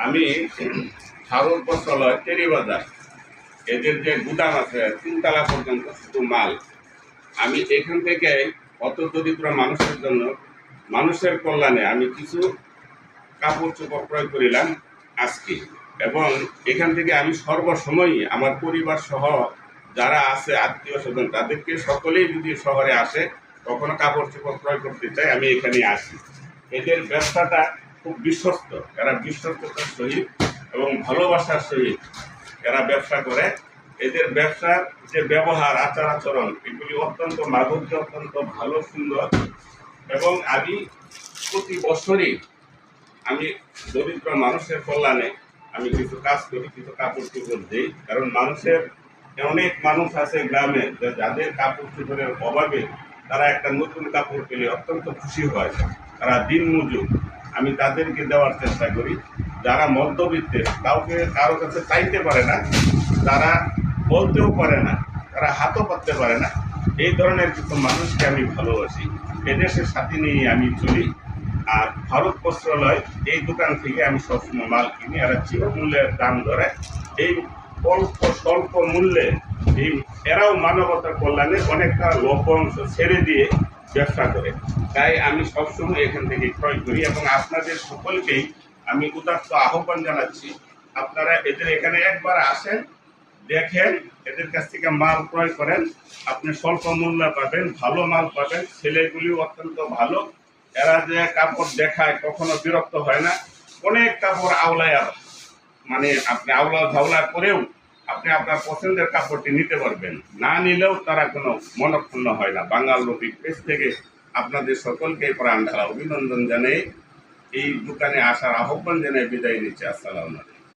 আমি হারুর বস্ত্রালয় টেরিবাজার এদের যে গুদাম আছে 3 তলা পর্যন্ত শুধু মাল। আমি এখান থেকে অত দরিদ্র মানুষের জন্য, মানুষের কল্যাণে আমি কিছু কাপড় চোপড় ক্রয় করিলাম আজকে। এবং এখান থেকে আমি সর্বসময়ই আমার পরিবার সহ যারা আছে আত্মীয় স্বজন তাদেরকে সকলেই যদি শহরে আসে কখনো কাপড় চোপড় ক্রয় করতে চাই আমি এখানে আসি। এদের ব্যবসাটা খুব বিশ্বস্ত, এরা বিশ্বস্ততার সহিত এবং ভালোবাসার সহিত এরা ব্যবসা করে। এদের ব্যবসার যে ব্যবহার আচার আচরণ এগুলি অত্যন্ত মাধুর্য, অত্যন্ত ভালো সুন্দর। এবং আমি প্রতি বছরই আমি দরিদ্র মানুষের কল্যাণে আমি কিছু কাজ করি, কিছু কাপড় চোপড় দিই। কারণ মানুষের অনেক মানুষ আছে গ্রামে যাদের কাপড় চোপড়ের অভাবে তারা একটা নতুন কাপড় পেলে অত্যন্ত খুশি হয়, তারা দিন মজুর। আমি তাদেরকে দেওয়ার চেষ্টা করি। যারা মধ্যবিত্তের কারো কাছে চাইতে পারে না, তারা বলতেও পারে না, তারা হাতও পাততে পারে না, এই ধরনের কিছু মানুষকে আমি ভালোবাসি। এদেশের সাথে নিয়ে আমি চলি। আর ভারত বস্ত্রালয় এই দোকান থেকে আমি সবসময় মাল কিনি। এরা চিরমূল্যের দাম ধরে এই স্বল্প মূল্যে এরাও মানবতার কল্যাণে অনেকটা লভ্যাংশ ছেড়ে দিয়ে ব্যবসা করে। তাই আমি সবসময় এখান থেকে ক্রয় করি এবং আপনাদের সকলকেই আমি উদাত্ত আহ্বান জানাচ্ছি, আপনারা এদের এখানে একবার আসেন, দেখেন, এদের কাছ থেকে মাল ক্রয় করেন। আপনি স্বল্প মূল্যে পাবেন, ভালো মাল পাবেন। ছেলেগুলিও অত্যন্ত ভালো। এরা যে কাপড় দেখায় কখনো বিরক্ত হয় না। অনেক কাপড় আওলায়, মানে আপনি আওলা ঝাওলা করেও আপনি আপনার পছন্দের কাপড়টি নিতে পারবেন। না নিলেও তারা কোনো মনক্ষুণ্ণ হয় না। বাঙাল রফিক পেজ থেকে আপনাদের সকলকে প্রাণ ঢালা অভিনন্দন জানাই, এই দোকানে আসার আহ্বান জানাই বিদায় নিচ্ছি। আসসালামু আলাইকুম।